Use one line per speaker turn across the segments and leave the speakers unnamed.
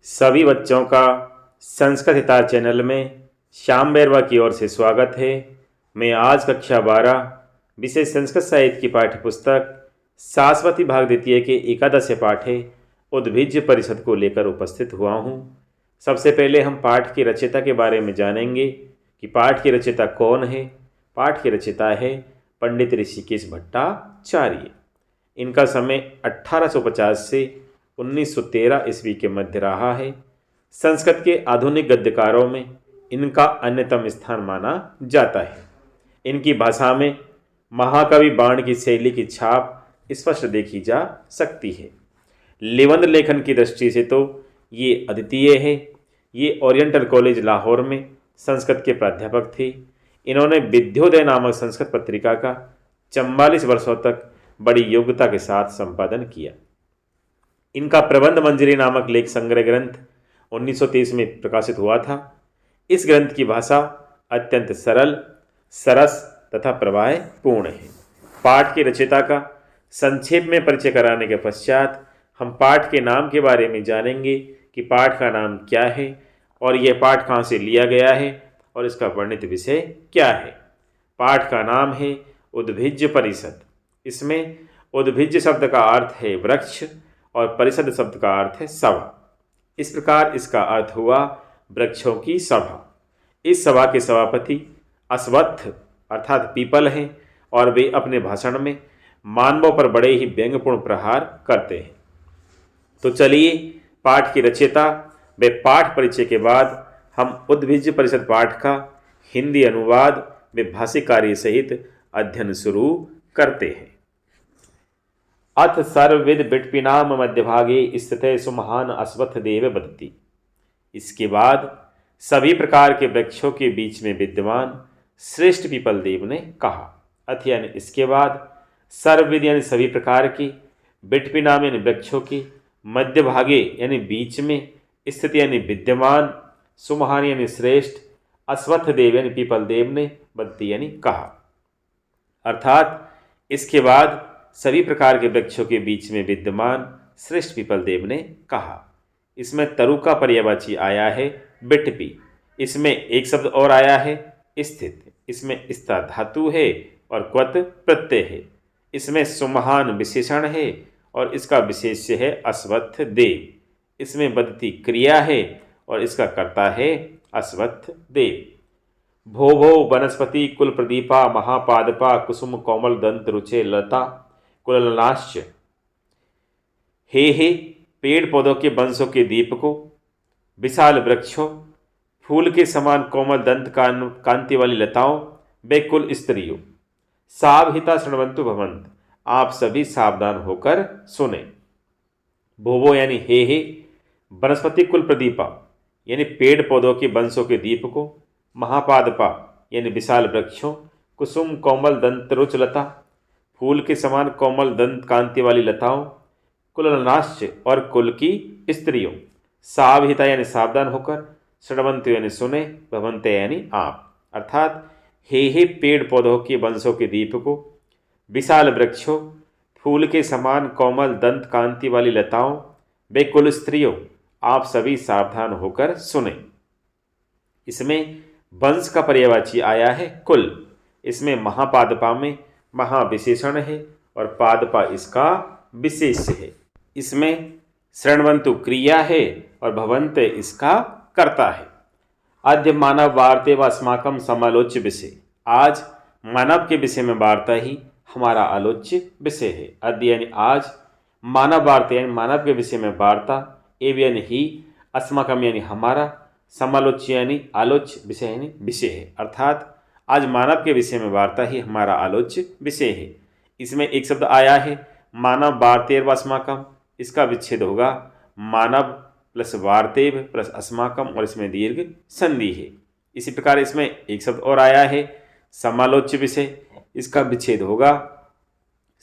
सभी बच्चों का संस्कृत हिता चैनल में श्याम बैरवा की ओर से स्वागत है। मैं आज कक्षा 12 विषय संस्कृत साहित्य की पाठ्य पुस्तक सारस्वती भाग द्वितीय के एकादश पाठ है उद्भिज्य परिषद को लेकर उपस्थित हुआ हूँ। सबसे पहले हम पाठ के रचयिता के बारे में जानेंगे कि पाठ के रचयिता कौन है। पाठ के रचयिता है पंडित ऋषिकेश भट्टाचार्य। इनका समय 1850 से 1913 ईस्वी के मध्य रहा है। संस्कृत के आधुनिक गद्यकारों में इनका अन्यतम स्थान माना जाता है। इनकी भाषा में महाकवि बाण की शैली की छाप स्पष्ट देखी जा सकती है। निबंध लेखन की दृष्टि से तो ये अद्वितीय है। ये ओरिएंटल कॉलेज लाहौर में संस्कृत के प्राध्यापक थे। इन्होंने विद्योदय नामक संस्कृत पत्रिका का 44 वर्षों तक बड़ी योग्यता के साथ संपादन किया। इनका प्रबंध मंजरी नामक लेख संग्रह ग्रंथ 1923 में प्रकाशित हुआ था। इस ग्रंथ की भाषा अत्यंत सरल, सरस तथा प्रवाहपूर्ण है। पाठ के रचयिता का संक्षेप में परिचय कराने के पश्चात हम पाठ के नाम के बारे में जानेंगे कि पाठ का नाम क्या है और यह पाठ कहाँ से लिया गया है और इसका वर्णित विषय क्या है। पाठ का नाम है उद्भिज्य परिषद। इसमें उद्भिज्य शब्द का अर्थ है वृक्ष और परिषद शब्द का अर्थ है सभा। इस प्रकार इसका अर्थ हुआ वृक्षों की सभा। इस सभा के सभापति अश्वत्थ अर्थात पीपल हैं और वे अपने भाषण में मानवों पर बड़े ही व्यंग्यपूर्ण प्रहार करते हैं। तो चलिए पाठ की रचयिता व पाठ परिचय के बाद हम उद्भिज्य परिषद पाठ का हिंदी अनुवाद व भाषिक कार्य सहित अध्ययन शुरू करते हैं। अथ सर्वविद बिटपिनाम मध्यभागे स्थिते सुमहान अश्वत्थ देव बदती। इसके बाद सभी प्रकार के वृक्षों के बीच में विद्यमान श्रेष्ठ पीपल देव ने कहा। अथ यानी इसके बाद, सर्वविद यानी सभी प्रकार की, बिटपिनाम यानी वृक्षों की, मध्यभागे यानी बीच में, स्थित यानी विद्यमान, सुमहान यानी श्रेष्ठ, अश्वत्थ देव यानी पीपल देव ने बदती यानी कहा। अर्थात इसके बाद सभी प्रकार के वृक्षों के बीच में विद्यमान श्रेष्ठ पीपल देव ने कहा। इसमें तरु का पर्यायवाची आया है बिटपी। इसमें एक शब्द और आया है स्थित। इसमें स्था धातु है और क्वत प्रत्यय है। इसमें सुमहान विशेषण है और इसका विशेष्य है अश्वत्थ देव। इसमें बदती क्रिया है और इसका कर्ता है अश्वत्थ देव। भो भो वनस्पति कुल प्रदीपा महापादपा कुसुम कोमल दंत रुचे लता कुलनाश्च। हे पेड़ पौधों के वंशों के दीपकों, विशाल वृक्षों, फूल के समान कोमल दंत कांति वाली लताओं, बेकुल स्त्रियों, सावहिता शृण्वन्तु भवन्त, आप सभी सावधान होकर सुने। भोवो यानी हे वनस्पति कुल प्रदीपा यानी पेड़ पौधों के वंशों के दीपकों, महापादपा यानी विशाल वृक्षों, कुसुम कोमल दंत रुच लता फूल के समान कोमल दंत कांति वाली लताओं, कुलनाश्च और कुल की स्त्रियों, सावहिता यानी सावधान होकर, शृण्वन्तु यानी सुने, भवन्ते यानी आप। अर्थात हे पेड़ पौधों के वंशों के दीपकों, विशाल वृक्षों, फूल के समान कोमल दंत कांति वाली लताओं, वे कुल स्त्रियों, आप सभी सावधान होकर सुने। इसमें वंश का पर्यायवाची आया है कुल। इसमें महापादपा में महाविशेषण है और पादपा इसका विशेष्य है। इसमें शृण्वन्तु क्रिया है और भवन्ते इसका कर्ता है। अद्य मानव वार्ते व अस्माकं समालोच्य विषय। आज मानव के विषय में वार्ता ही हमारा आलोच्य विषय है। अद्य यानी आज, मानव वार्ता यानी मानव के विषय में वार्ता, एव यानी ही, अस्माकं यानी हमारा, समालोच्य यानी आलोच्य, विषय यानी विषय है। अर्थात आज मानव के विषय में वार्ता ही हमारा आलोच्य विषय है। इसमें एक शब्द आया है मानव वार्तेर व अस्माकं। इसका विच्छेद होगा मानव प्लस वार्तेव प्लस अस्माकं और इसमें दीर्घ संधि है। इसी प्रकार इसमें एक शब्द और आया है समालोच्य विषय। इसका विच्छेद होगा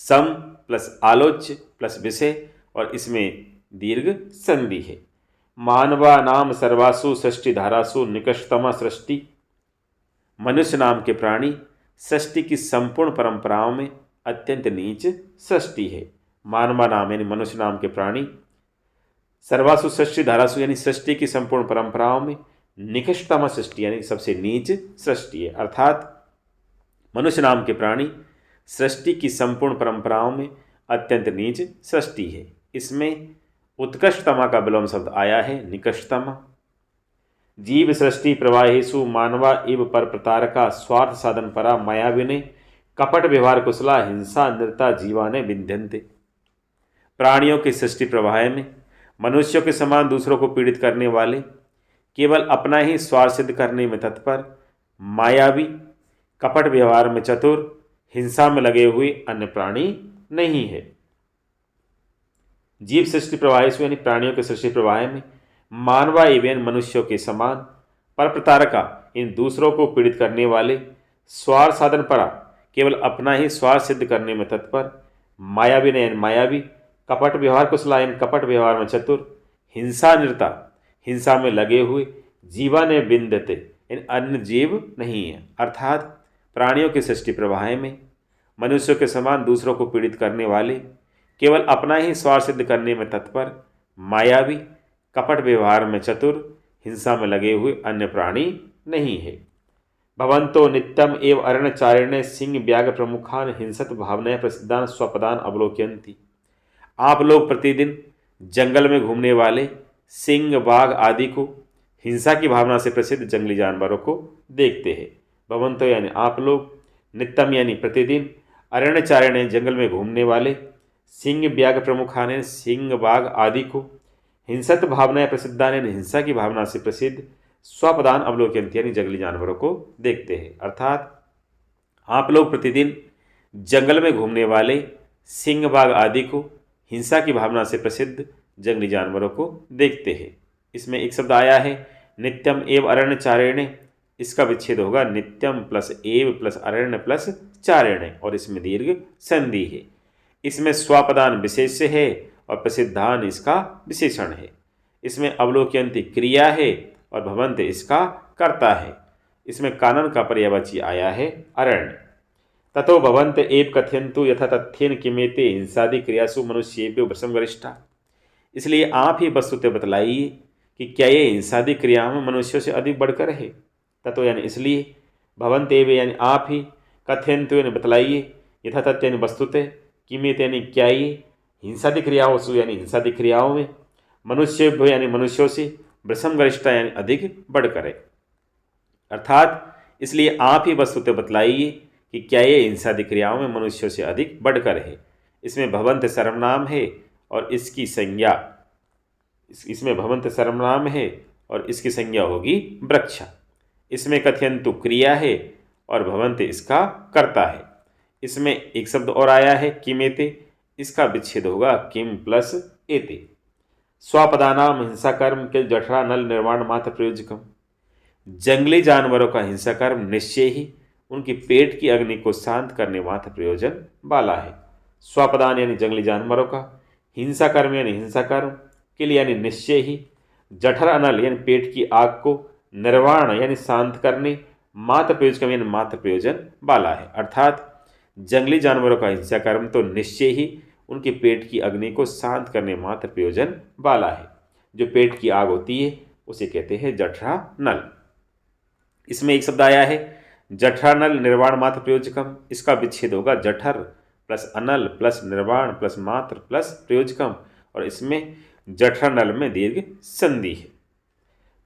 सम प्लस आलोच्य प्लस विषय और इसमें दीर्घ संधि है। मानवा नाम सर्वासु सृष्टि धारासु निकटतमा सृष्टि। मनुष्य नाम के प्राणी सृष्टि की संपूर्ण परंपराओं में अत्यंत नीच सृष्टि है। मानवा नाम यानी मनुष्य नाम के प्राणी सर्वासु सृष्टि धारासु यानी सृष्टि की संपूर्ण परंपराओं में निकृष्टतम सृष्टि यानी सबसे नीच सृष्टि है, अर्थात मनुष्य नाम के प्राणी सृष्टि की संपूर्ण परंपराओं में अत्यंत नीच सृष्टि है। इसमें उत्कृष्टतमा का विलोम शब्द आया है, निकृष्टतमा। जीव सृष्टि प्रवाहेशु मानवा इव पर प्रतारका स्वार्थ साधन परा मायाविने कपट व्यवहार कुशला हिंसा नृता जीवाने विंध्यन्ते। प्राणियों की सृष्टि प्रवाह में मनुष्यों के समान दूसरों को पीड़ित करने वाले, केवल अपना ही स्वार्थ सिद्ध करने में तत्पर, मायावी, कपट व्यवहार में चतुर, हिंसा में लगे हुए अन्य प्राणी नहीं है। जीव सृष्टि प्रवाहेशु यानी प्राणियों के सृष्टि प्रवाह में मानवा एवं मनुष्यों के समान, पर प्रतारका इन दूसरों को पीड़ित करने वाले, स्वार्थ साधन परा केवल अपना ही स्वार्थ सिद्ध करने में तत्पर, मायावी नयन मायावी, कपट व्यवहार कुशला इन कपट व्यवहार में चतुर, हिंसा निरता हिंसा में लगे हुए, जीवा ने बिंदते इन अन्य जीव नहीं है, अर्थात प्राणियों के सृष्टि प्रवाह में मनुष्यों के समान दूसरों को पीड़ित करने वाले, केवल अपना ही स्वार्थ सिद्ध करने में तत्पर, मायावी, कपट व्यवहार में चतुर, हिंसा में लगे हुए अन्य प्राणी नहीं है। भवंतो नित्यम एव अरण्यचारिणे सिंह व्याघ्र प्रमुखान हिंसत भावनाएं प्रसिद्धान स्वपदान अवलोकयंती। आप लोग प्रतिदिन जंगल में घूमने वाले सिंह, बाघ आदि को हिंसा की भावना से प्रसिद्ध जंगली जानवरों को देखते हैं। भवंतो यानी आप लोग, नित्यम यानी प्रतिदिन, अरण्यचारिणे जंगल में घूमने वाले, सिंह व्याघ्र प्रमुखान सिंह बाघ आदि को, हिंसत भावनाएं प्रसिद्धान हिंसा की भावना से प्रसिद्ध, स्वपदान अवलोकयंती यानी जंगली जानवरों को देखते हैं, अर्थात आप लोग प्रतिदिन जंगल में घूमने वाले सिंह बाघ आदि को हिंसा की भावना से प्रसिद्ध जंगली जानवरों को देखते हैं। इसमें एक शब्द आया है नित्यम एव अरण्यचारिणे, इसका विच्छेद होगा नित्यम प्लस एव प्लस अरण्य प्लस चारिणे और इसमें दीर्घ संधि है। इसमें स्वपदान विशेष्य है और प्रसिद्धान इसका विशेषण है। इसमें अवलोकयंती क्रिया है और भवंत इसका कर्ता है। इसमें कानन का पर्यायवाची आया है अरण्य। ततो भवंत एव कथयन्तु यथा तथ्येन किमेते हिंसादि क्रियासु मनुष्येभ्यो भ्रशं वरिष्ठा। इसलिए आप ही वस्तुतः बतलाइए कि क्या ये हिंसादि क्रियाओं में मनुष्यों से अधिक बढ़कर है। ततो यानी इसलिए, भवंत एव यानी आप ही, कथयन्तु यानी बतलाइए, यथा तथ्य यानी वस्तुतः, किमेते यानी क्या ये, हिंसादि क्रियाओं से यानी हिंसादि क्रियाओं में, मनुष्येभ्यो यानी मनुष्यों से, भ्रशं वरिष्ठा यानी अधिक बढ़कर है। अर्थात इसलिए आप ही वस्तुतः बतलाइए कि क्या ये हिंसादि क्रियाओं में मनुष्यों से अधिक बढ़कर है। इसमें भवंत सर्वनाम है और इसकी संज्ञा, इसमें भवंत सर्वनाम है और इसकी संज्ञा होगी वृक्षा। इसमें कथयन्तु क्रिया है और भवंत इसका कर्ता है। इसमें एक शब्द और आया है किमेते, इसका विच्छेद होगा किम प्लस एते। स्वपदानाम हिंसा कर्म के जठरा नल निर्माण मात्र प्रयोजकम। जंगली जानवरों का हिंसा कर्म निश्चय ही उनकी पेट की अग्नि को शांत करने मात्र प्रयोजन वाला है। स्वपदान यानी जंगली जानवरों का, हिंसा कर्म यानी हिंसा कर्म के लिए यानी निश्चय ही, जठर अनल यानी पेट की आग को, निर्वाण यानी शांत करने, मात्र प्रयोजकम यानी मात्र प्रयोजन वाला है। अर्थात जंगली जानवरों का हिंसा कर्म तो निश्चय ही उनके पेट की अग्नि को शांत करने मात्र प्रयोजन वाला है। जो पेट की आग होती है उसे कहते हैं जठरा नल। इसमें एक शब्द आया है जठरानल निर्वाण मात्र प्रयोजकम, इसका विच्छेद होगा जठर प्लस अनल प्लस निर्वाण प्लस मात्र प्लस प्रयोजकम और इसमें जठरानल में दीर्घ संधि है।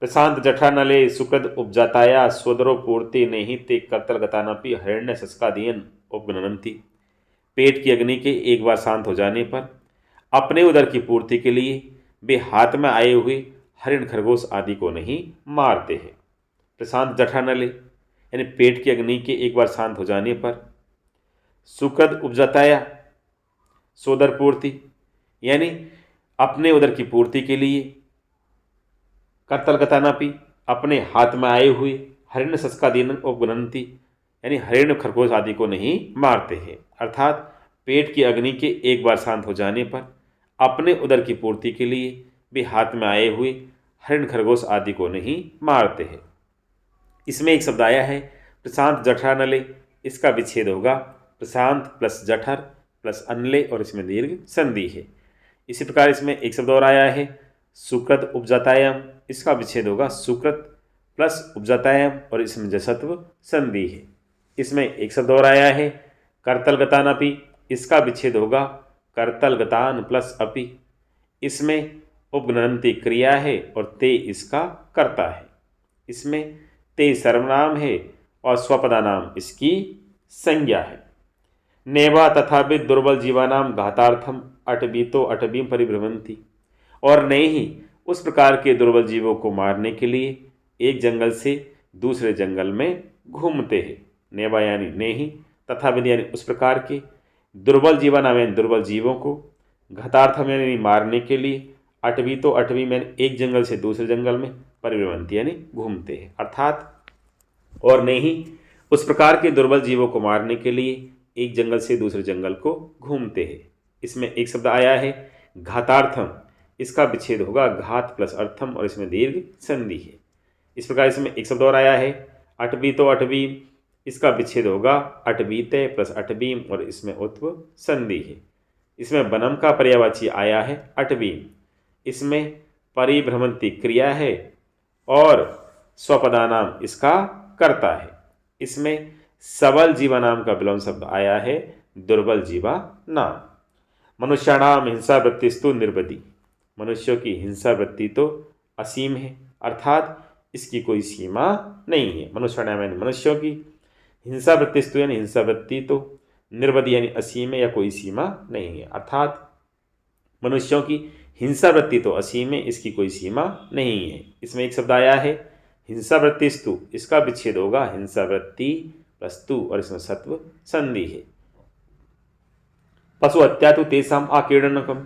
प्रशांत जठरानले सुकृत उपजाताया स्वदरो पूर्ति नहीं ते कर्तल गतानपि हरिण्य सस्कादियन उपगणनंती। पेट की अग्नि के एक बार शांत हो जाने पर अपने उदर की पूर्ति के लिए वे हाथ में आए हुए हरिण खरगोश आदि को नहीं मारते हैं। प्रशांत जठरानले यानी पेट की अग्नि के एक बार शांत हो जाने पर, सुकृत उपजाताया सोदर पूर्ति यानी अपने उदर की पूर्ति के लिए, कर्तल गतानापि अपने हाथ में आए हुए, हरिण सस्कादीन उपगणंती यानी हरिण खरगोश आदि को नहीं मारते हैं। अर्थात पेट की अग्नि के एक बार शांत हो जाने पर अपने उदर की पूर्ति के लिए वे हाथ में आए हुए हरिण खरगोश आदि को नहीं मारते हैं। इसमें एक शब्द आया है प्रशांत जठरानले, इसका विच्छेद होगा प्रशांत प्लस जठर प्लस अनले और इसमें दीर्घ संधि है। इसी प्रकार इसमें एक शब्द और आया है सुकृत उपजातायम, इसका विच्छेद होगा सुकृत प्लस उपजातायम और इसमें जसत्व संधि है। इसमें एक शब्द और आया है कर्तलगतान अपि, इसका विच्छेद होगा कर्तलगतान प्लस अपि। इसमें उपगणंती क्रिया है और ते इसका कर्ता है। इसमें ते सर्वनाम है और स्वपदा नाम इसकी संज्ञा है। नेवा तथापि दुर्बल जीवानाम घातार्थम अटबीतो अटबीम परिभ्रमंती, और नहीं ही उस प्रकार के दुर्बल जीवों को मारने के लिए एक जंगल से दूसरे जंगल में घूमते हैं। नेवा यानी नहीं, तथापि यानी उस प्रकार के, दुर्बल जीवानाम यानी दुर्बल जीवों को, घातार्थम यानी मारने के लिए, अटवी तो अटवी में एक जंगल से दूसरे जंगल में, परिभ्रमंती यानी घूमते हैं। अर्थात और नहीं उस प्रकार के दुर्बल जीवों को मारने के लिए एक जंगल से दूसरे जंगल को घूमते हैं। इसमें एक शब्द आया है घातार्थम, इसका विच्छेद होगा घात प्लस अर्थम और इसमें दीर्घ संधि है। इस प्रकार इसमें एक शब्द और आया है अटवी तो अटवीम, इसका विच्छेद होगा अटवीते प्लस अटवीम और इसमें उत्व संधि है। इसमें बनम का पर्यायवाची आया है अटवीम, इसमें परिभ्रमंती क्रिया है और स्वपदा नाम इसका कर्ता है। इसमें सबल जीवा नाम का विलोम शब्द आया है दुर्बल जीवा नाम। मनुष्याणाम हिंसा वृत्तिस्तु निर्बदी, मनुष्यों की हिंसा वृत्ति तो असीम है, अर्थात इसकी कोई सीमा नहीं है। मनुष्याणाम यानी मनुष्यों की, हिंसा वृत्तिस्तु यानी हिंसा वृत्ति तो, निर्बदी यानी असीम है या कोई सीमा नहीं है, अर्थात मनुष्यों की हिंसा वृत्ति तो असीम है, इसकी कोई सीमा नहीं है। इसमें एक शब्द आया है हिंसा वृत्तिस्तु, इसका विच्छेद होगा हिंसा वृत्ति प्लस तु और इसमें सत्व संधि है। पशु हत्या तो तेसाम आकीर्णनकम,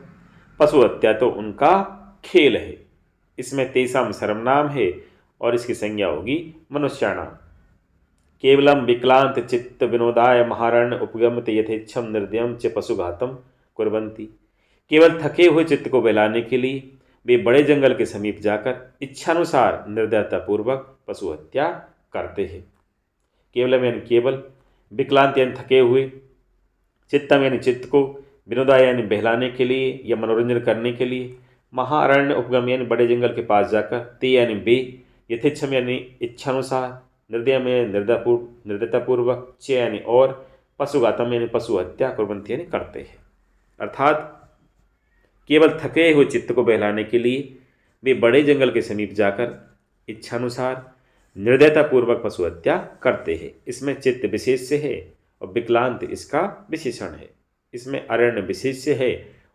पशु हत्या तो उनका खेल है। इसमें तेसाम सर्वनाम है और इसकी संज्ञा होगी मनुष्याणाम। केवलम विक्लांत चित्त विनोदाय महारण्य उपगमते यथेच्छम निर्दयम च पशुघातम कुर्वन्ति, केवल थके हुए चित्त को बहलाने के लिए वे बड़े जंगल के समीप जाकर इच्छानुसार निर्दयतापूर्वक पशु हत्या करते हैं। केवलम यानी केवल, विकलांत यानी थके हुए, चित्तम यानी चित्त को, विनोदाय यानी बहलाने के लिए या मनोरंजन करने के लिए, महारण्य उपगम यानी बड़े जंगल के पास जाकर, ते यानी बे, यथेच्छम यानी इच्छानुसार, निर्दय में निर्दयतापूर्वक, च यानी और, पशुघातम यानी पशु हत्या, कुर्वन्ति यानी करते हैं। अर्थात केवल थके हुए चित्त को बहलाने के लिए वे बड़े जंगल के समीप जाकर इच्छानुसार निर्दयतापूर्वक पशु हत्या करते हैं। इसमें चित्त विशेष्य है और विकलांत इसका विशेषण है। इसमें अरण्य विशेष्य है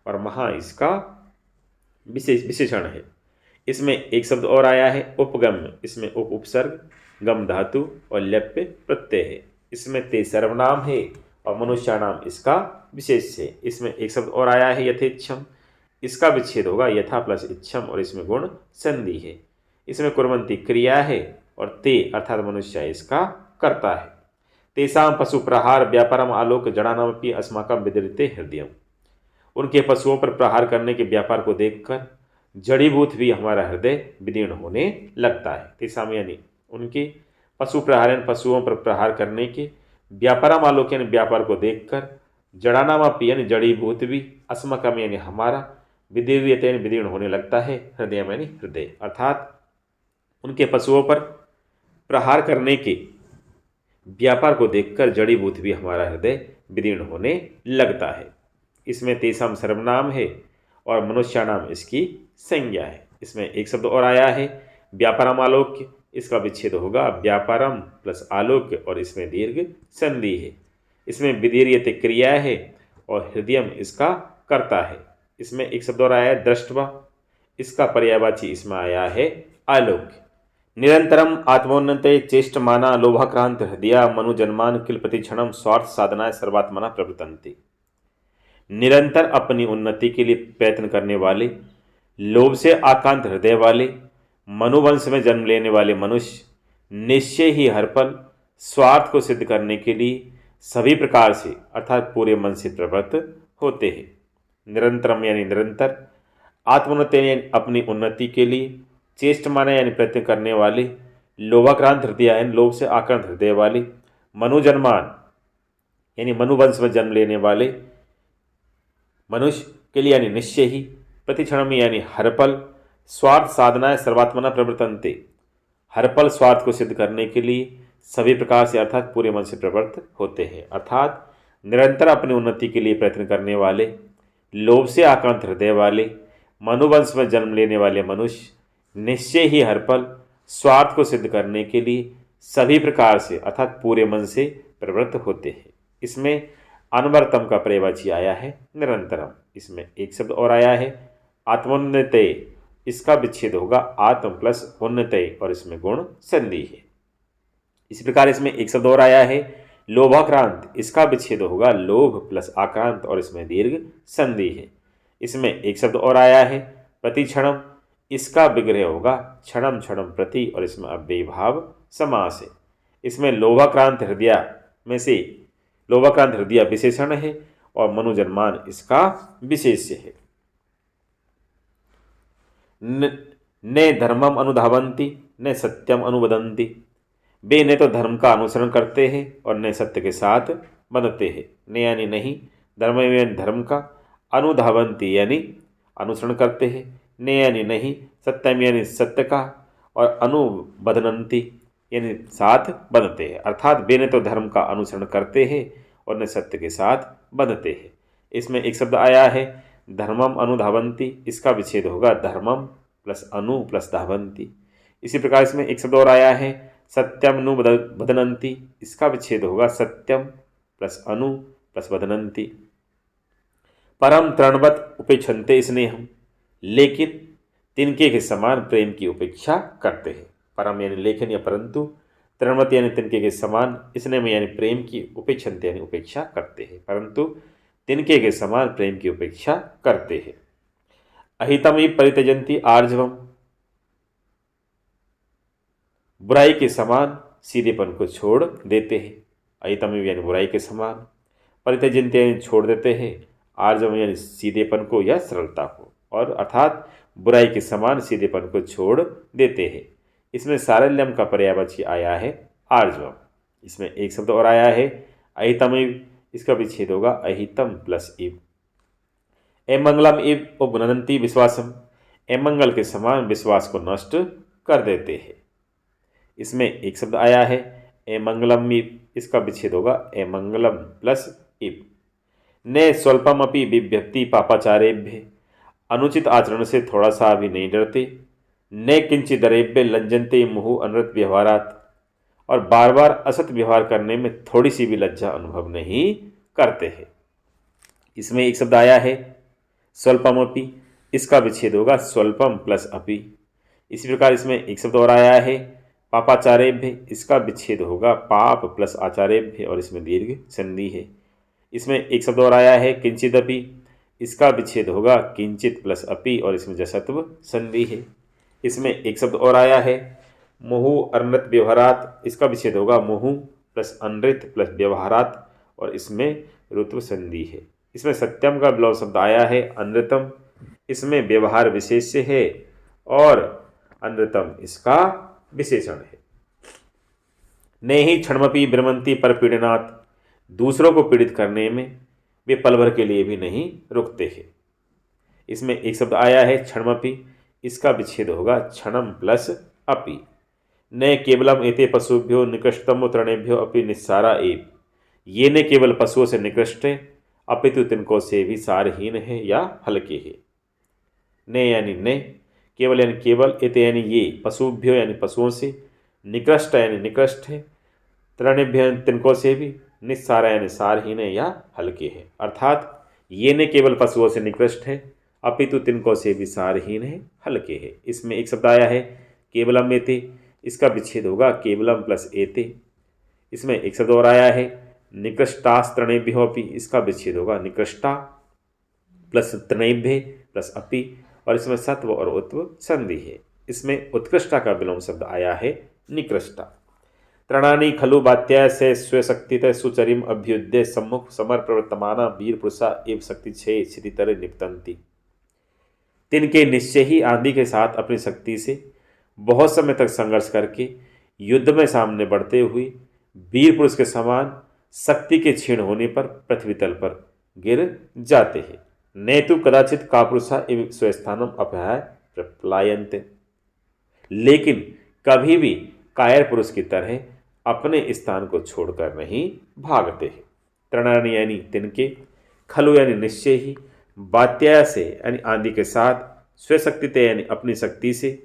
और महा इसका विशेषण है। इसमें एक शब्द और आया है उपगम, इसमें उपसर्ग, गम धातु और लप्य प्रत्यय है। इसमें ते सर्वनाम है और मनुष्याणाम इसका विशेष है। इसमें एक शब्द और आया है यथेच्छम, इसका विच्छेद होगा यथा प्लस इच्छम और इसमें गुण संधि है। इसमें कुर्वन्ति क्रिया है और ते अर्थात मनुष्य इसका कर्ता है। तेसाम पशु प्रहार व्यापारम आलोक जड़ानामपि अस्माकम विदृते हृदयम, उनके पशुओं पर प्रहार करने के व्यापार को देखकर जड़ीभूत भी हमारा हृदय विदीर्ण होने लगता है। तेसाम यानी उनके, पशु प्रहार यानी पशुओं पर प्रहार करने के, व्यापारम आलोक यानी व्यापार को देखकर, जड़ानामपि यानी जड़ीभूत भी, अस्माकम यानी हमारा, विदीर्यते यानी विदीर्ण होने लगता है, हृदय यानी हृदय, अर्थात उनके पशुओं पर प्रहार करने के व्यापार को देखकर जड़ीभूत भी हमारा हृदय विदीर्ण होने लगता है। इसमें तेसाम सर्वनाम है और मनुष्याणाम इसकी संज्ञा है। इसमें एक शब्द और आया है व्यापारम आलोक्य, इसका विच्छेद होगा व्यापारम प्लस आलोक्य और इसमें दीर्घ संधि है। इसमें विदीर्यते क्रिया है और हृदयम इसका कर्ता है। इसमें एक शब्द और आया है दृष्टवा, इसका पर्यायवाची इसमें आया है आलोक्य। निरंतरम आत्मोन्नते चेष्टमाना लोभाक्रांत हृदया मनुजन्मान किल प्रतिक्षणम स्वार्थ साधनाएं सर्वात्मना प्रवर्तन्ते, निरंतर अपनी उन्नति के लिए प्रयत्न करने वाले, लोभ से आक्रांत हृदय वाले, मनुवंश में जन्म लेने वाले मनुष्य निश्चय ही हर पल स्वार्थ को सिद्ध करने के लिए सभी प्रकार से अर्थात पूरे मन से प्रवृत्त होते हैं। निरंतरम यानी निरंतर, आत्मोन्नति यानी अपनी उन्नति के लिए, चेष्टमाना यानी प्रयत्न करने वाले, लोभाक्रांत हृदय यानी लोभ से आक्रांत हृदय वाले, मनुजन्मान यानी मनुवंश में जन्म लेने वाले मनुष्य के लिए यानी निश्चय ही, प्रतिक्षण में यानी हर पल, स्वार्थ साधनाएं सर्वात्मना प्रवर्तन्ते, हर पल स्वार्थ को सिद्ध करने के लिए सभी प्रकार से अर्थात पूरे मन से प्रवृत्त होते हैं। अर्थात निरंतर अपनी उन्नति के लिए प्रयत्न करने वाले, लोभ से आक्रांत हृदय वाले, मनुवंश में जन्म लेने वाले मनुष्य निश्चय ही हर पल स्वार्थ को सिद्ध करने के लिए सभी प्रकार से अर्थात पूरे मन से प्रवृत्त होते हैं। इसमें अनवरतम का पर्यायवाची आया है निरंतरम। इसमें एक शब्द और आया है आत्मोन्नतये, इसका विच्छेद होगा आत्म प्लस उन्नतये और इसमें गुण संधि है। इसी प्रकार इसमें एक शब्द और आया है लोभाक्रांत, इसका विच्छेद होगा लोभ प्लस आक्रांत और इसमें दीर्घ संधि है। इसमें एक शब्द और आया है प्रतिक्षणम, इसका विग्रह होगा क्षणम क्षणम प्रति और इसमें अव्ययी भाव समास है। इसमें लोभाक्रांत हृदय में से लोभाक्रांत हृदय विशेषण है और मनुजन्मान इसका विशेष्य है। न धर्मम अनुधावंती न सत्यम अनुवदंती, वे न तो धर्म का अनुसरण करते हैं और न सत्य के साथ बंधते हैं। न यानी नहीं, धर्म यानी धर्म का, अनुधावंती यानी अनुसरण करते हैं, न यानी नहीं, सत्यम यानी सत्य का और अनुबधनंती यानी साथ बंधते हैं। अर्थात वे न तो धर्म का अनुसरण करते हैं और न सत्य के साथ बंधते हैं। इसमें एक शब्द आया है धर्मम अनुधावंती, इसका विच्छेद होगा धर्मम प्लस अनु प्लस धावंती। इसी प्रकार इसमें एक शब्द और आया है सत्यम नु बदनंती, इसका विच्छेद होगा सत्यम प्लस अनु प्लस बदनंती। परम तृणवत उपेक्षन्ते स्नेहम, लेकिन तिनके के समान प्रेम की उपेक्षा करते हैं। परम यानी लेकिन या परंतु, तृणवत यानी तिनके के समान, स्नेह यानी प्रेम की, उपेक्षन्ते यानी उपेक्षा करते हैं, परंतु तिनके के समान प्रेम की उपेक्षा करते हैं। अहितमी परित्यजन्ति आर्जवम, बुराई के समान सीधेपन को छोड़ देते हैं। अहितमी यानी बुराई के समान, परित्यजन्ति यानी छोड़ देते हैं, आर्जवम यानी सीधेपन को या सरलता को, और अर्थात बुराई के समान सीधेपन को छोड़ देते हैं। इसमें सारल्यम का पर्यायवाची आया है आर्जवम। इसमें एक शब्द और आया है अहितमिव, इसका विच्छेद होगा अहितम प्लस इव। एमंगलम इव उपगुणंती विश्वासम, एमंगल के समान विश्वास को नष्ट कर देते हैं। इसमें एक शब्द आया है एमंगलम इव, इसका विच्छेद होगा एमंगलम प्लस इव। ने स्वल्पम अपि बिभ्यति पापाचारेभ्य, अनुचित आचरण से थोड़ा सा भी नहीं डरते। ने किंचिदरेभ्य लज्जन्ते मुहुः अनृत व्यवहारात्, और बार बार असत व्यवहार करने में थोड़ी सी भी लज्जा अनुभव नहीं करते हैं। इसमें एक शब्द आया है स्वल्पम अपि, इसका विच्छेद होगा स्वल्पम प्लस अपि। इसी प्रकार इसमें एक शब्द और आया है पापाचारेभ्य, इसका विच्छेद होगा पाप प्लस आचारेभ्य और इसमें दीर्घ संधि है। इसमें एक शब्द और आया है किंचिदपि, इसका विच्छेद होगा किंचित प्लस अपि और इसमें जसत्व संधि है। इसमें एक शब्द और आया है मुहुः अनृत व्यवहारात्, इसका विच्छेद होगा मुहुः प्लस अनृत प्लस व्यवहारात् और इसमें ऋत्व संधि है। इसमें सत्यम का विलोम शब्द आया है अनृतम, इसमें व्यवहार विशेष्य है और अनृतम इसका विशेषण है। ने ही क्षणमपि विरमन्ति परपीडनात्, दूसरों को पीड़ित करने में वे पल भर के लिए भी नहीं रुकते हैं। इसमें एक शब्द आया है क्षणमपि, इसका विच्छेद होगा क्षणम प्लस अपि। न केवलम एते पशुभ्यो निकृष्टतमो तृणेभ्यो अपि निस्सारा एव, ये न केवल पशुओं से निकृष्ट है अपितु तिनको से भी सारहीन है या हल्के है। न यानी न, केवल यानी केवल, एते यानी ये, पशुभ्यो यानी पशुओं से, निकृष्ट यानी निकृष्ट है, तृणेभ्यो तिनको से भी, निस्सारा यानी सारहीन है या हल्के है। अर्थात ये न केवल पशुओं से निकृष्ट है अपितु तिनको से भी सारहीन है, हल्के है। इसमें एक शब्द आया है केवलम एते, इसका विच्छेद होगा केवलम प्लस एते। इसमें एक शब्द और आया है निकृष्टास्तृणेभ्यो अपि, इसका विच्छेद होगा निकृष्टा प्लस तृणेभ्य प्लस अपि और इसमें सत्व और उत्व संधि है। इसमें उत्कृष्टा का विलोम शब्द आया है निकृष्टा। तृणानि खलु वात्याय से स्वशक्तितः सुचरिम अभ्युदय सम्मुख समर प्रवर्तमाना वीर पुरुषा एव शक्ति छे क्षितितर निपतंती, तिनके निश्चय ही आंधी के साथ अपनी शक्ति से बहुत समय तक संघर्ष करके युद्ध में सामने बढ़ते हुए वीर पुरुष के समान शक्ति के क्षीण होने पर पृथ्वी तल पर गिर जाते हैं। नेतु कदाचित कापुरुषा एवं स्वस्थानम अपहाय प्रप्लायन्ते, लेकिन कभी भी कायर पुरुष की तरह अपने स्थान को छोड़कर नहीं भागते हैं। त्रणानि यानी तिनके, खलु यानी निश्चय ही, बात्या से यानी आंधी के साथ, स्वशक्ति यानी अपनी शक्ति से,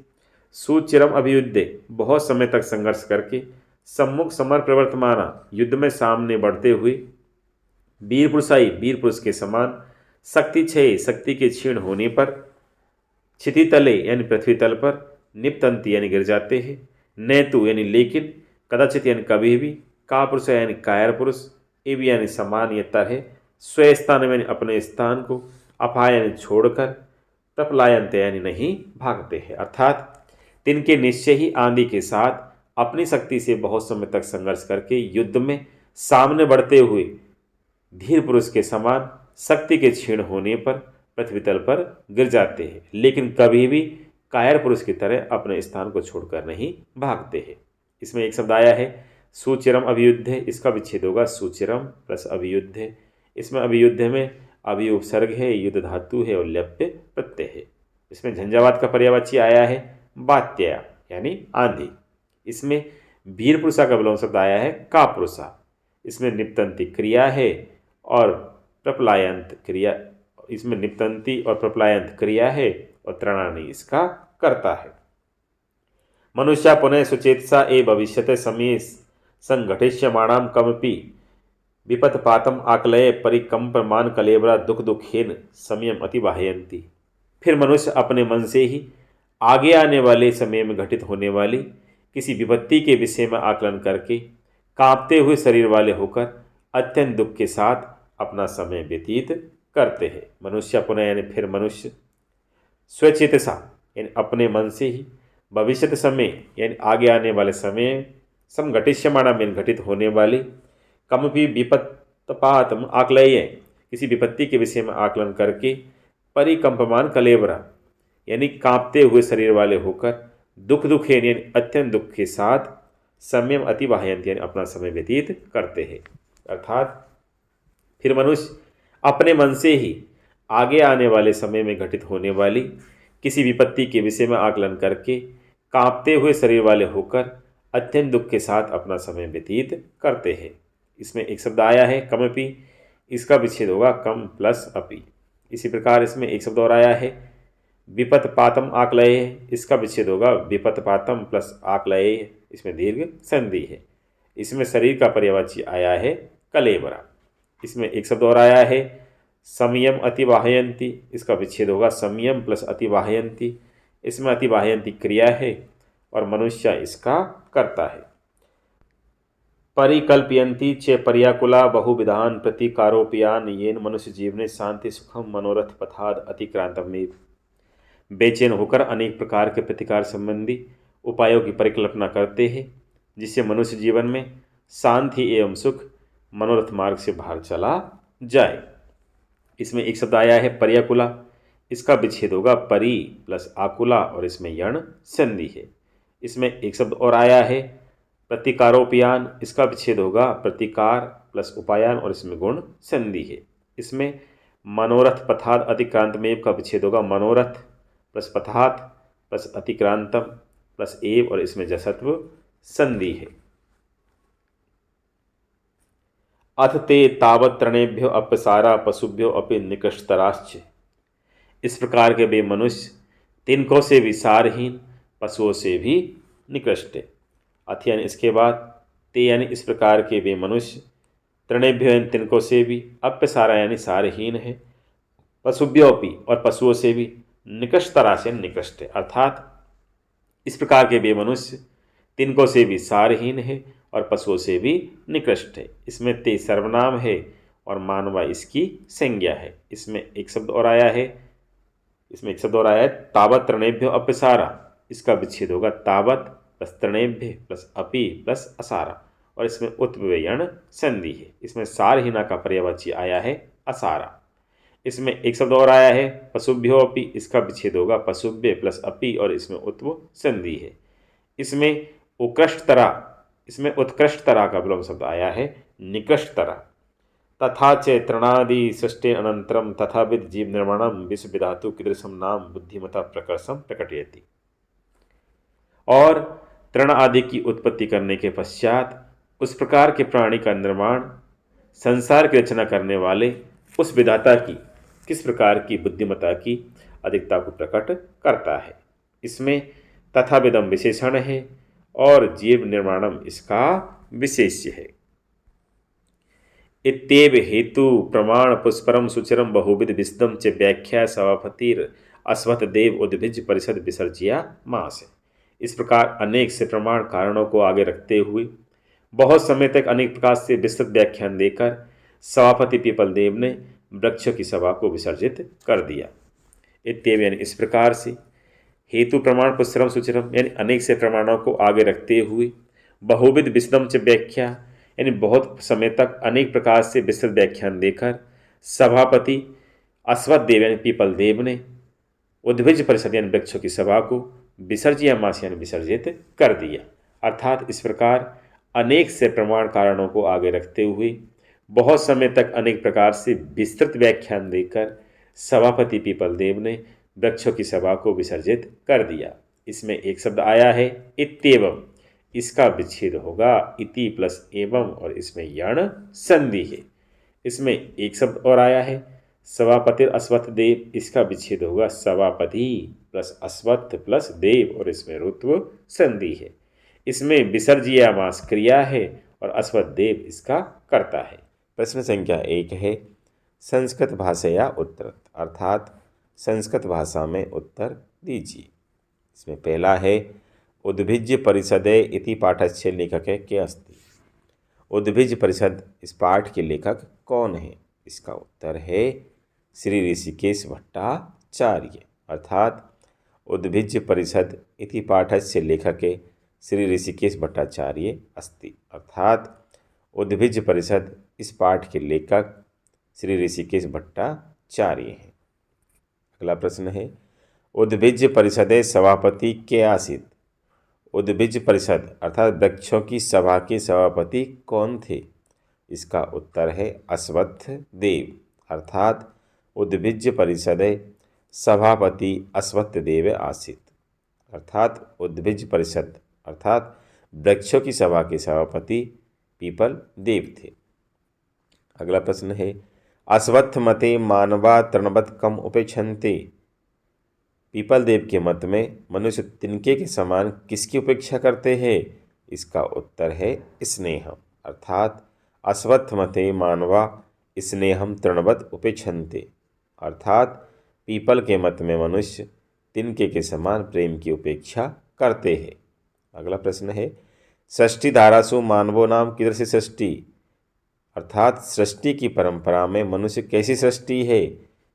सुचिरम अभियुद्धे बहुत समय तक संघर्ष करके, सम्मुख समर प्रवर्तमाना युद्ध में सामने बढ़ते हुए, वीर पुरुषाई वीर पुरुष के समान, शक्ति क्षय शक्ति के क्षीण होने पर, क्षिति तले यानी पृथ्वी तल पर, निपतंती यानी गिर जाते हैं, नैतु यानी लेकिन, कदाचित यानी कभी भी, का पुरुष यानी कायर पुरुष, एव यानी समान या तरह, स्वस्थान यानी अपने स्थान को, अपाय यानी छोड़कर, प्रपलायंत यानी नहीं भागते हैं। अर्थात तिनके निश्चय ही आंधी के साथ अपनी शक्ति से बहुत समय तक संघर्ष करके युद्ध में सामने बढ़ते हुए धीर पुरुष के समान शक्ति के क्षीण होने पर पृथ्वी तल पर गिर जाते हैं, लेकिन कभी भी कायर पुरुष की तरह अपने स्थान को छोड़कर नहीं भागते हैं। इसमें एक शब्द आया है सुचिरम अभियुद्ध, इसका विच्छेद होगा सुचिरम प्लस अभियुद्ध। इसमें अभियुद्ध में अभी उपसर्ग है, युद्ध धातु है और ल्यप्य प्रत्यय है। इसमें झंझावात का पर्यायवाची आया है बात्या यानी आंधी। इसमें वीर पुरुषा का विलोम शब्द आया है का पुरुषा। इसमें निपतंती क्रिया है और प्रपलायंत क्रिया, इसमें निपतंती और प्रपलायंत क्रिया है और त्रणानि इसका कर्ता है। मनुष्य पुनः सुचेतसा ए भविष्यते समय संघटिष्यमाणां कमपि विपत्पातम आकलय परिकंपमान कलेबरा दुख दुखेन समयम अतिवाहयन्ति। फिर मनुष्य अपने मन से ही आगे आने वाले समय में घटित होने वाली किसी विपत्ति के विषय में आकलन करके कांपते हुए शरीर वाले होकर अत्यंत दुख के साथ अपना समय व्यतीत करते हैं। मनुष्य पुनः यानी फिर मनुष्य, स्वचेतसा यानी अपने मन से ही, भविष्यत समय यानी आगे आने वाले समय, संघटिष्यमाणा में घटित होने वाली, कमपि विपत्पातम आकलय किसी विपत्ति के विषय में आकलन करके, परिकंपमान कलेबरा यानी कांपते हुए शरीर वाले होकर, दुख दुखेन यानी अत्यंत दुख के साथ, समयम अतिवाहयंत यानी अपना समय व्यतीत करते हैं। अर्थात फिर मनुष्य अपने मन से ही आगे आने वाले समय में घटित होने वाली किसी विपत्ति के विषय में आकलन करके कांपते हुए शरीर वाले होकर अत्यंत दुख के साथ अपना समय व्यतीत करते हैं। इसमें एक शब्द आया है कमपि, इसका विच्छेद होगा कम प्लस अपि। इसी प्रकार इसमें एक शब्द और आया है विपत्पातम आकलय, इसका विच्छेद होगा विपत्पातम प्लस आकलय, इसमें दीर्घ संधि है। इसमें शरीर का पर्यायवाची आया है कलेबरा। इसमें एक शब्द और आया है संयम अतिवाहयंती, इसका विच्छेद होगा संयम प्लस अतिवाहयंती। इसमें अतिवाहयंती क्रिया है और मनुष्य इसका कर्ता है। परिकल्पयंती च पर्याकुला बहुविधान प्रतिकारोपयान येन मनुष्य जीवने शांति सुखम मनोरथ पथाद अतिक्रांतमेव। बेचैन होकर अनेक प्रकार के प्रतिकार संबंधी उपायों की परिकल्पना करते हैं जिससे मनुष्य जीवन में शांति एवं सुख मनोरथ मार्ग से बाहर चला जाए। इसमें एक शब्द आया है पर्याकुला, इसका विच्छेद होगा परि प्लस आकुला और इसमें यण संधि है। इसमें एक शब्द और आया है प्रतिकारोपयान, इसका विच्छेद होगा प्रतिकार प्लस उपायान और इसमें गुण संधि है। इसमें मनोरथ पथात अतिक्रांतमेव का विच्छेद होगा मनोरथ प्लस पथात प्लस अतिक्रांतम प्लस एव और इसमें जसत्व संधि है। अथ ते तावत तृणेभ्यो अपसारा पशुभ्यो अपि निकृष्टतराश्च। इस प्रकार के वे मनुष्य तिनकों से भी सारहीन, पशुओं से भी निकृष्ट है। अथ यानी इसके बाद, ते यानी इस प्रकार के वे मनुष्य, तृणेभ्यो यानी तिनकों से भी, अपसारा यानी सारहीन है, पशुभ्यो अपि और पशुओं से भी, निकृष्टतरा से निकृष्ट है। अर्थात इस प्रकार के वे मनुष्य तिनकों से भी सारहीन है और पशुओं से भी निकृष्ट है। इसमें ते सर्वनाम है और मानवा इसकी संज्ञा है। इसमें एक शब्द और आया है, तावत तृणेभ्यो अपसारा, इसका विच्छेद होगा तावत प्लस तृणेभ्य प्लस अपि प्लस असारा और इसमें उत्व्ययण संधि है। इसमें सारहीना का पर्यायवाची आया है असारा। इसमें एक शब्द और आया है पशुभ्यो अपि, इसका विच्छेद होगा पशुभ्य प्लस अपि और इसमें उत्व संधि है। इसमें उत्कृष्टतरा का विलोम शब्द आया है निकृष्टतरा। तथा च तृणादि सृष्टि अनंतरम तथाविध जीव निर्माणम विश्व विधातु कीदृशम नाम बुद्धिमता प्रकर्षम प्रकटयति। और तृण आदि की उत्पत्ति करने के पश्चात उस प्रकार के प्राणी का निर्माण संसार की रचना करने वाले उस विधाता की किस प्रकार की बुद्धिमता की अधिकता को प्रकट करता है। इसमें तथाविधम विशेषण है और जीव निर्माणम इसका विशेष्य है। इत्येव हेतु प्रमाण पुष्परम सुचिरम बहुविध विशदम च व्याख्या सभापतिर अश्वत्थ देव उद्भिज परिषद विसर्जिया मास है। इस प्रकार अनेक से प्रमाण कारणों को आगे रखते हुए बहुत समय तक अनेक प्रकार से विस्तृत व्याख्यान देकर सभापति पीपल देव ने वृक्षों की सभा को विसर्जित कर दिया। इत्येव यानी इस प्रकार से, हेतु प्रमाण पुष्परम सुचिरम यानी अनेक से प्रमाणों को आगे रखते हुए, बहुविध विशदम च व्याख्या यानी बहुत समय तक अनेक प्रकार से विस्तृत व्याख्यान देकर सभापति अश्वत्थ देव यानी पीपल देव ने उद्भिज परिषद यानी वृक्षों की सभा को विसर्जिया मास यानी विसर्जित कर दिया। अर्थात इस प्रकार अनेक से प्रमाण कारणों को आगे रखते हुए बहुत समय तक अनेक प्रकार से विस्तृत व्याख्यान देकर सभापति पीपल देव ने वृक्षों की सभा को विसर्जित कर दिया। इसमें एक शब्द आया है इत्येवम, इसका विच्छेद होगा इति प्लस एवं और इसमें यण संधि है। इसमें एक शब्द और आया है सभापति अश्वत्थ देव, इसका विच्छेद होगा सभापति प्लस अश्वत्थ प्लस देव और इसमें ऋत्व संधि है। इसमें विसर्जिया मास क्रिया है और अश्वत्थ देव इसका कर्ता है। प्रश्न संख्या 1 है संस्कृत भाषया उत्तर, अर्थात संस्कृत भाषा में उत्तर दीजिए। इसमें पहला है उद्भिज्य परिषदे इति पाठस्य लेखक है के अस्ति। उद्भिज परिषद इस पाठ के लेखक कौन है? इसका उत्तर है श्री ऋषिकेश भट्टाचार्य, अर्थात उद्भिज्य परिषद इति पाठस्य लेखक है श्री ऋषिकेश भट्टाचार्य अस्ति, अर्थात उद्भिज परिषद इस पाठ के लेखक श्री ऋषिकेश भट्टाचार्य हैं। अगला प्रश्न है उद्भिज परिषदे सभापति के आसीत। उद्भिज परिषद अर्थात वृक्षों की सभा के सभापति कौन थे? इसका उत्तर है अश्वत्थ देव, अर्थात उद्भिज परिषदे सभापति अश्वत्थ देव आसीत, अर्थात उद्भिज परिषद अर्थात वृक्षों की सभा के सभापति पीपल देव थे। अगला प्रश्न है अश्वत्थ मते मानवा तृणवत् कम उपेक्षन्ते। पीपल देव के मत में मनुष्य तिनके के समान किसकी उपेक्षा करते हैं? इसका उत्तर है स्नेहम, अर्थात अश्वत्थ मते मानवा स्नेहम तृणवत् उपेक्षन्ते, अर्थात पीपल के मत में मनुष्य तिनके के समान प्रेम की उपेक्षा करते हैं। अगला प्रश्न है षष्ठी धारासु मानवो नाम कीदृशी सृष्टि, अर्थात सृष्टि की परंपरा में मनुष्य कैसी सृष्टि है?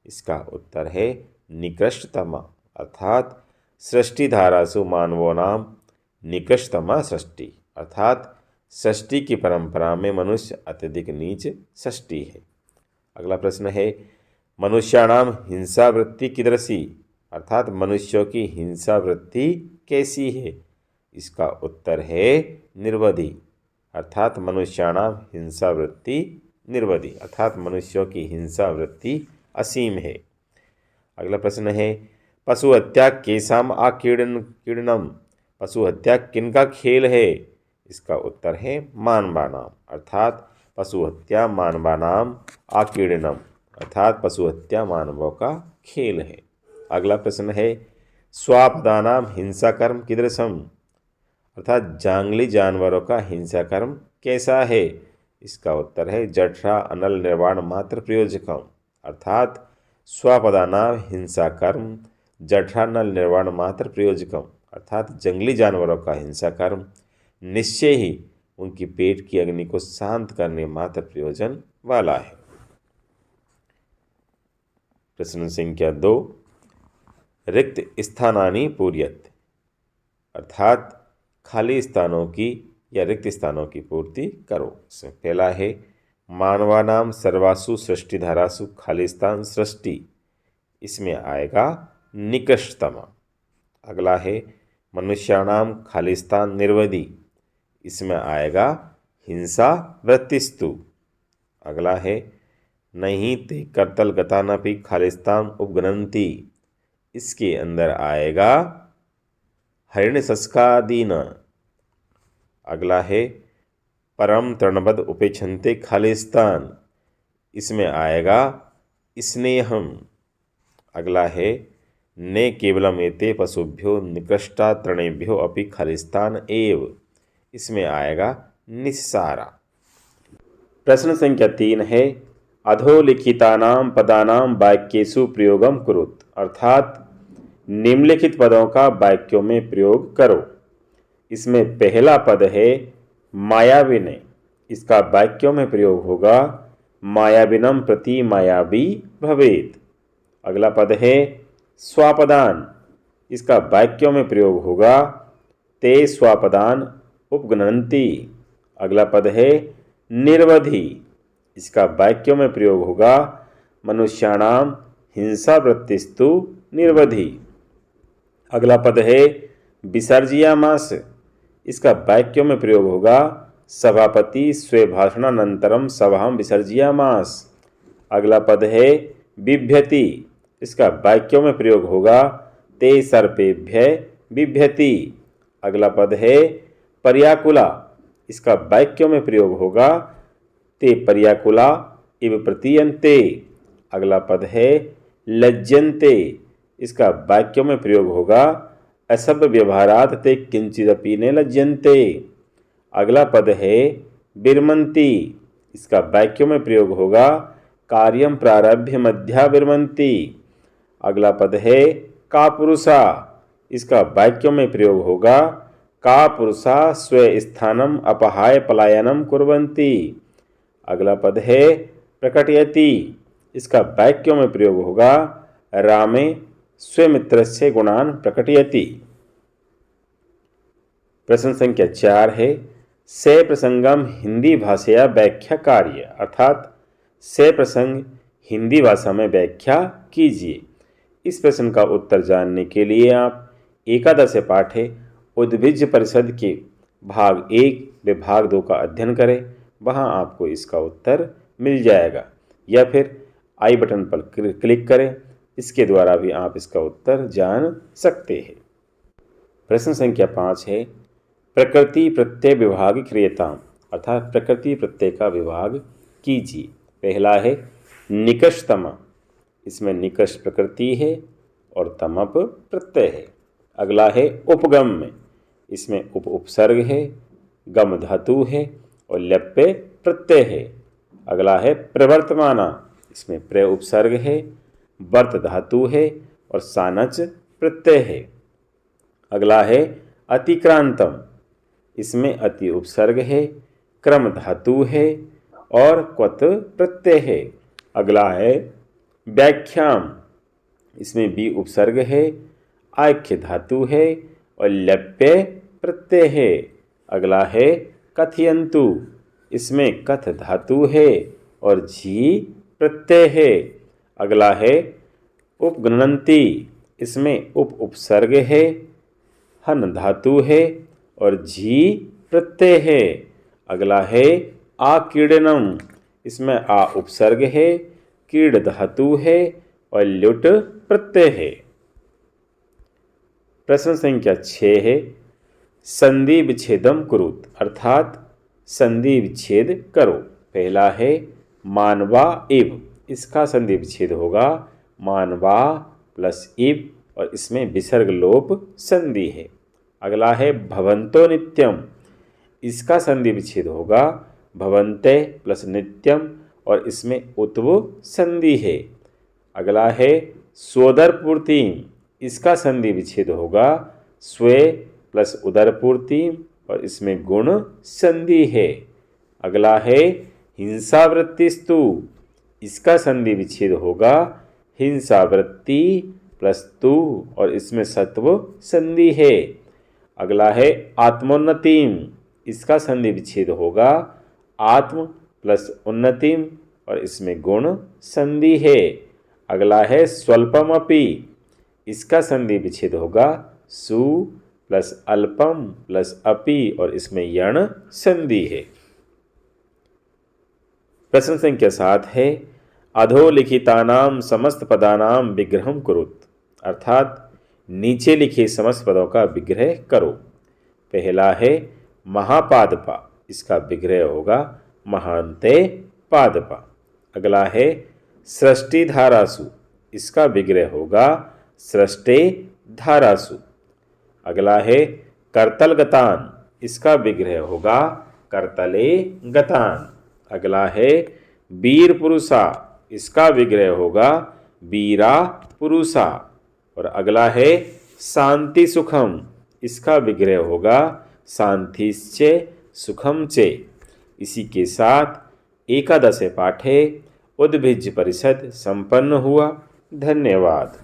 इसका उत्तर है निकृष्टतमा, अर्थात सृष्टि धारासु मानवो नाम निकृष्टतमा सृष्टि, अर्थात सृष्टि की परंपरा में मनुष्य अत्यधिक नीच सृष्टि है। अगला प्रश्न है मनुष्याणाम हिंसा वृत्ति कीदृशी, अर्थात मनुष्यों की हिंसा वृत्ति कैसी है? इसका उत्तर है निर्वधि, अर्थात मनुष्याणाम हिंसा वृत्ति निर्वधि, अर्थात मनुष्यों की हिंसा वृत्ति असीम है। अगला प्रश्न है पशु हत्या केसाम आकीर्णनम, पशु हत्या किनका खेल है? इसका उत्तर है मानवानाम, अर्थात पशु हत्या मानवानाम आकीर्णनम, अर्थात पशु हत्या मानवों का खेल है। अगला प्रश्न है स्वापदानाम हिंसा कर्म कीदृशम, अर्थात जांगली जानवरों का हिंसा कर्म कैसा है? इसका उत्तर है जठरा अनल निर्वाण मात्र प्रयोजकम, अर्थात स्वपदानाम हिंसा कर्म जठरा नल निर्वाण मात्र प्रयोजकम, अर्थात जंगली जानवरों का हिंसा कर्म निश्चय ही उनकी पेट की अग्नि को शांत करने मात्र प्रयोजन वाला है। प्रश्न संख्या 2 रिक्त स्थानानि पूर्यत, अर्थात खाली स्थानों की या रिक्त स्थानों की पूर्ति करो। इसमें पहला है मानवानाम सर्वासु सृष्टि धारासु खाली स्थान सृष्टि, इसमें आएगा निकृष्टतमा। अगला है मनुष्याणाम खाली स्थान निर्वधि, इसमें आएगा हिंसा वृत्तिस्तु। अगला है नहीं ते कर्तल गतानापि खालिस्तान उपगणंती, इसके अंदर आएगा हरिण संस्कादीन। अगला है परम तृणवद उपेक्षन्ते खालिस्तान, इसमें आएगा स्नेहम। अगला है ने केवलम एते पशुभ्यो निकृष्टा तृणेभ्यो अपि खालिस्तान एव, इसमें आएगा निस्सारा। प्रश्न संख्या 3 है अधोलिखितानां पदानां वाक्येषु प्रयोगम कुरुत, अर्थात निम्नलिखित पदों का वाक्यों में प्रयोग करो। इसमें पहला पद है मायाविने, इसका वाक्यों में प्रयोग होगा मायाविनम प्रति मायावी भवेत्। अगला पद है स्वापदान, इसका वाक्यों में प्रयोग होगा ते स्वापदान उपगणन्ति। अगला पद है निर्वधि, इसका वाक्यों में प्रयोग होगा मनुष्याणाम हिंसा वृत्तिस्तु निर्वधि। अगला पद है विसर्जयामास, इसका वाक्यों में प्रयोग होगा सभापति स्वे भाषणानंतरम सभां विसर्जयामास। अगला पद है बिभ्यति, इसका वाक्यों में प्रयोग होगा ते सर्पेभ्य बिभ्यति। अगला पद है पर्याकुला, इसका वाक्यों में प्रयोग होगा ते पर्याकुला इव प्रतीयन्ते। अगला पद है लज्जन्ते, इसका वाक्यों में प्रयोग होगा असभ्य व्यवहारात् ते किंचिदपि न लज्जन्ते। अगला पद है विरमन्ति, इसका वाक्यों में प्रयोग होगा कार्यं प्रारभ्य मध्या विरमन्ति। अगला पद है कापुरुषा, इसका वाक्यों में प्रयोग होगा कापुरुषा स्वे स्थानम अपहाय पलायनम कुर्वन्ति। अगला पद है प्रकटयति, इसका वाक्यों में प्रयोग होगा रामे स्वमित्रस्य गुणान् प्रकटयति। प्रश्न संख्या 4 है से प्रसंगम हिंदी भाषया व्याख्या कार्य, अर्थात से प्रसंग हिंदी भाषा में व्याख्या कीजिए। इस प्रश्न का उत्तर जानने के लिए आप एकादश पाठे उद्भिज परिषद के भाग 1 व भाग 2 का अध्ययन करें, वहां आपको इसका उत्तर मिल जाएगा, या फिर आई बटन पर क्लिक करें, इसके द्वारा भी आप इसका उत्तर जान सकते हैं। प्रश्न संख्या 5 है प्रकृति प्रत्यय विभाग क्रियताम, अर्थात प्रकृति प्रत्यय का विभाग कीजिए। पहला है निकषतम, इसमें निकष प्रकृति है और तमप प्रत्यय है। अगला है उपगम में, इसमें उपसर्ग है, गम धातु है और लप्य प्रत्यय है। अगला है प्रवर्तमाना, इसमें प्र उपसर्ग है, वर्त धातु है और सानच प्रत्यय है। अगला है अतिक्रांतम, इसमें अति उपसर्ग है, क्रम धातु है और क्वत प्रत्यय है। अगला है व्याख्याम, इसमें बी उपसर्ग है, आख्य धातु है और लप्य प्रत्यय है। अगला है कथयन्तु, इसमें कथ धातु है और झी प्रत्यय है। अगला है उपगणन्ति, इसमें उपसर्ग है, हन धातु है और झी प्रत्यय है। अगला है आकीर्णनम, इसमें आ उपसर्ग है, कीड़ धातु है और लुट प्रत्यय है। प्रश्न संख्या 6 है संधि विच्छेदम कुरुत, अर्थात संधि विच्छेद करो। पहला है मानवा इव, इसका संधि विच्छेद होगा मानवा प्लस इव और इसमें विसर्ग लोप संधि है। अगला है भवन्तो नित्यम, इसका संधि विच्छेद होगा भवन्ते प्लस नित्यम और इसमें उत्व संधि है। अगला है स्वोदरपूर्ति, इसका संधि विच्छेद होगा स्वे प्लस उदरपूर्ति और इसमें गुण संधि है। अगला है हिंसावृत्तिस्तु, इसका संधि विच्छेद होगा हिंसावृत्ति प्लस तु और इसमें सत्व संधि है। अगला है आत्मोन्नतिम, इसका संधि विच्छेद होगा आत्म प्लस उन्नतिम और इसमें गुण संधि है। अगला है स्वल्पमपि, इसका संधि विच्छेद होगा सु प्लस अल्पम प्लस अपि और इसमें यण संधि है। प्रश्न संख्या 7 है अधोलिखितानाम समस्त पदानाम विग्रहम कुरुत, अर्थात नीचे लिखे समस्त पदों का विग्रह करो। पहला है महापादपा, इसका विग्रह होगा महांते पादपा। अगला है सृष्टि धारासु, इसका विग्रह होगा सृष्टे धारासु। अगला है करतल गतान, इसका विग्रह होगा करतले गतान। अगला है वीर पुरुषा, इसका विग्रह होगा वीरा पुरुषा। और अगला है शांति सुखम, इसका विग्रह होगा शांतिश्चे सुखम चे। इसी के साथ एकादश पाठे उद्भिज्य परिषद संपन्न हुआ। धन्यवाद।